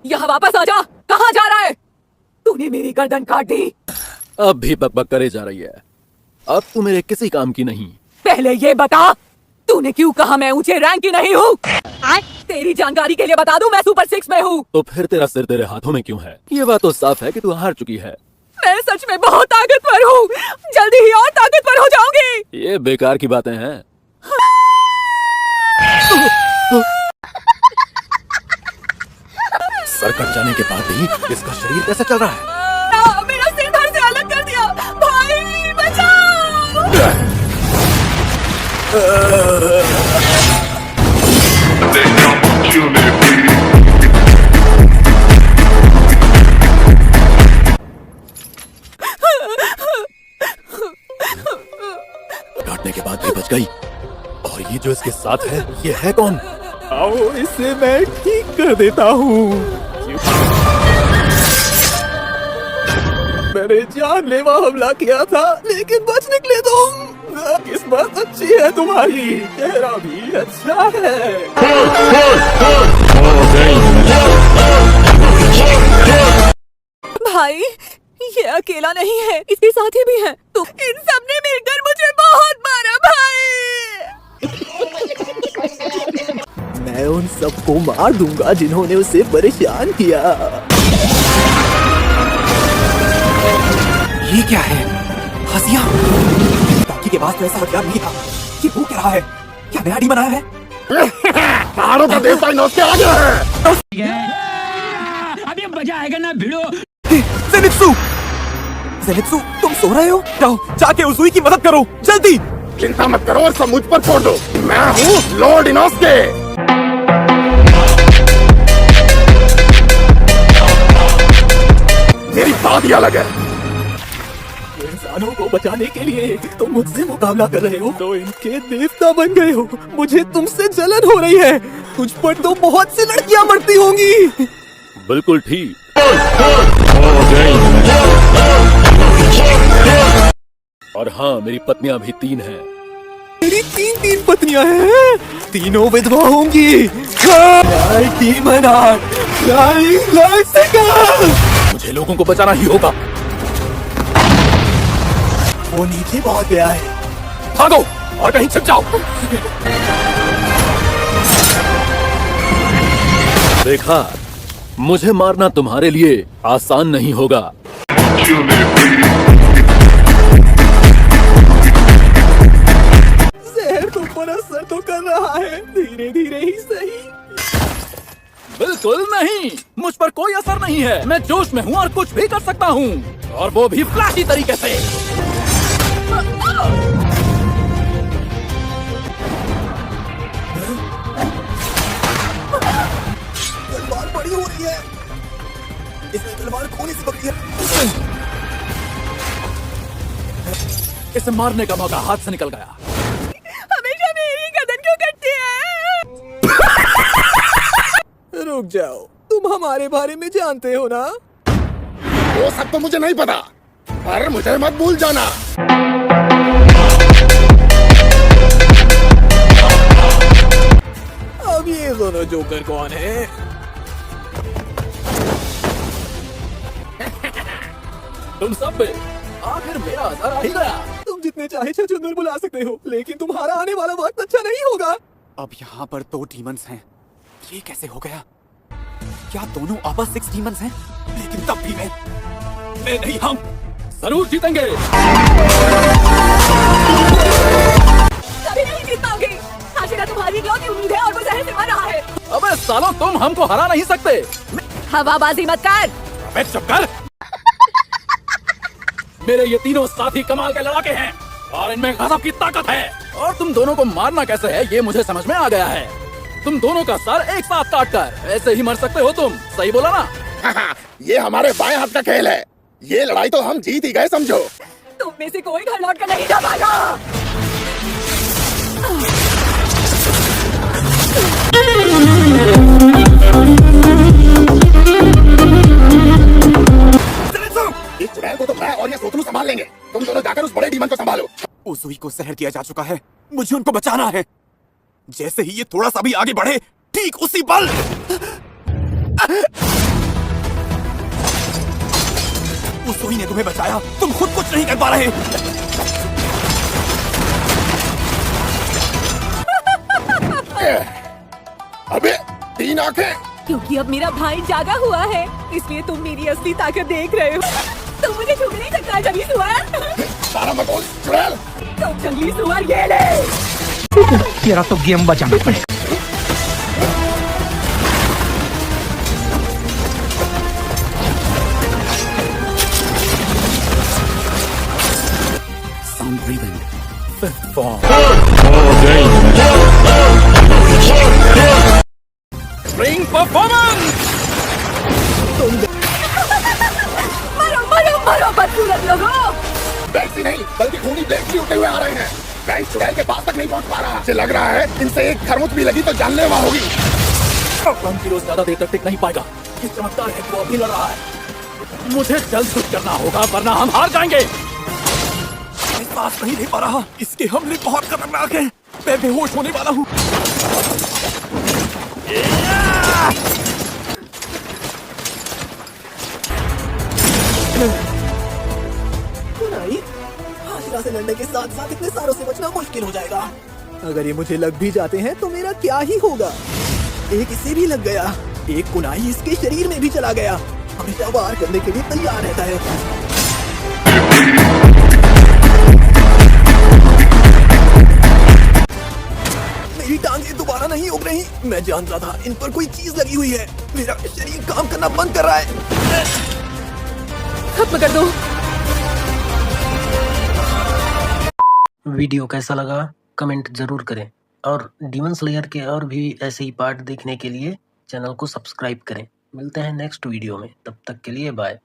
यहाँ वापस आ जा। कहाँ जा रहा है? तूने मेरी गर्दन काट दी। अब भी बकबक करे जा रही है। अब तू मेरे किसी काम की नहीं। पहले ये बता, तूने क्यों कहा मैं ऊंचे रैंक की नहीं हूँ? तेरी जानकारी के लिए बता दूं, मैं सुपर 6 में हूँ। तो फिर तेरा सिर तेरे हाथों में क्यों है? ये बात तो साफ है कि तू हार चुकी है। मैं सच में बहुत ताकतवर हूँ। जल्दी ही और ताकतवर हो जाऊंगी। ये बेकार की बातें हैं। सर कट जाने के बाद भी इसका शरीर कैसे चल रहा है? मेरा सिर धड़ से अलग कर दिया। भाई बचाओ। काटने के बाद भी बच गई। और ये जो इसके साथ है, ये है कौन? आओ इसे मैं ठीक कर देता हूँ। मैंने जानलेवा हमला किया था, लेकिन बच निकले तुम। किस्मत अच्छी है तुम्हारी, चेहरा भी अच्छा है। भाई ये अकेला नहीं है, इसके साथी भी हैं। तो इन सब ने मिलकर मुझे बहुत मारा भाई। मैं उन सबको मार दूंगा जिन्होंने उसे परेशान किया। ये क्या है? हंसिया? बाकी के पास तो ऐसा हथियार नहीं था। ये वो क्या रहा है? क्या नया डीमन आया है? पहाड़ों का देवता इनोसके आगे है। अभी मजा आएगा ना भिड़ो। ज़ेनित्सु! ज़ेनित्सु, तुम सो रहे हो? जाओ, जाके उज़ुई की मदद करो, जल्दी! चिंता मत करो और सब मुझ पर छोड़ दो। मैं हूँ लॉर्ड इनोसके। मेरी बात ही अलग है। इंसानों को बचाने के लिए तुम मुझसे मुकाबला कर रहे हो, तो इनके देवता बन गए हो। मुझे तुमसे जलन हो रही है। तुझ पर तो बहुत सी लड़कियां मरती होंगी। बिल्कुल ठीक। और हाँ, मेरी पत्नियां भी 3 हैं। मेरी 3 पत्नियां हैं। तीनों विधवा होंगी। मुझे लोगों को बचाना ही होगा। वो नीचे पहुंच गया है। भागो और कहीं छिप जाओ। देखा, मुझे मारना तुम्हारे लिए आसान नहीं होगा। जहर तो पर असर तो कर रहा है, धीरे धीरे ही सही। बिल्कुल नहीं, मुझ पर कोई असर नहीं है। मैं जोश में हूँ और कुछ भी कर सकता हूँ, और वो भी फ्लैशी तरीके से। तलवार बड़ी हो रही है। इसने तलवार खोने से पकड़ी है। इसे मारने का मौका हाथ से निकल गया। हमेशा मेरी गर्दन क्यों कटती है? रुक जाओ, तुम हमारे बारे में जानते हो ना? वो सब तो मुझे नहीं पता, पर मुझे मत भूल जाना। अब ये दोनों जोकर कौन है? तुम सब में आखिर मेरा असर आ ही गया। तुम जितने चाहे छछूंदर बुला सकते हो, लेकिन तुम्हारा आने वाला वक्त अच्छा नहीं होगा। अब यहाँ पर 2 डीमंस हैं। ये कैसे हो गया? क्या दोनों आपस 6 डीमंस हैं? लेकिन तब भी मैं नहीं, हम जरूर जीतेंगे। कभी नहीं जीत पाओगे। हाशिरा तुम्हारी इकलौती उम्मीद है और वो जहर से मर रहा है। अबे सालों, तुम हमको हरा नहीं सकते। हवाबाजी मत कर। अबे चुप कर। मेरे ये तीनों साथी कमाल के लड़ाके हैं और इनमें गजब की ताकत है। और तुम दोनों को मारना कैसे है, ये मुझे समझ में आ गया है। तुम दोनों का सर एक साथ काटकर ऐसे ही मर सकते हो तुम। सही बोला ना? ये हमारे बाएं हाथ का खेल है। ये लड़ाई तो हम जीत ही गए समझो। तुम में से कोई घर लौट कर नहीं जा पाएगा। इस चुड़ैल को तो मैं और ये सोतलू संभाल लेंगे। तुम दोनों जाकर उस बड़े डीमन को संभालो। उज़ुई को जहर दिया जा चुका है। मुझे उनको बचाना है। जैसे ही ये थोड़ा सा भी आगे बढ़े, ठीक उसी पल उस सुई ने तुम्हें बचाया, तुम खुद कुछ नहीं कर पा रहे। अबे 3 आंखें। क्योंकि अब मेरा भाई जागा हुआ है, इसलिए तुम मेरी असली ताकत देख रहे हो। तुम मुझे छू नहीं सकता जंगली सुअर। सारा मगोल चुड़ैल। तुम जंगली सुअर ये ले। तेरा तो गेम बचाना पड़ेगा। Sound breathing. Fifth form. Ring performance. मरो मरो मरो बदसूरत लोगों। वैसी नहीं बल्कि खूनी ब्लेड भी उठे हुए आ रहे हैं। मैं इस चुड़ैल के पास तक नहीं पहुंच पा रहा। मुझे लग रहा है इनसे एक खरमुच भी लगी तो जानलेवा होगी। हीरो ज्यादा देर तक टिक नहीं पाएगा। ये चमत्कार है कि वो अभी लड़ रहा है। मुझे जल्द कुछ करना होगा वरना हम हार जाएंगे। मैं सांस नहीं ले पा रहा, इसके हमले बहुत खतरनाक हैं। मैं बेहोश होने वाला हूँ। हाशिरा से लड़ने के साथ साथ इतने सारों से बचना मुश्किल हो जाएगा। अगर ये मुझे लग भी जाते हैं तो मेरा क्या ही होगा। एक इसे भी लग गया, एक कुनाई इसके शरीर में भी चला गया। हमेशा वार करने के लिए तैयार रहता है। मेरी टांगें दोबारा नहीं उग रही। मैं जान रहा था इन पर कोई चीज लगी हुई है। मेरा शरीर काम करना बंद कर रहा है। खत्म कर दो। वीडियो कैसा लगा कमेंट जरूर करें और डीमन स्लेयर के और भी ऐसे ही पार्ट देखने के लिए चैनल को सब्सक्राइब करें। मिलते हैं नेक्स्ट वीडियो में, तब तक के लिए बाय।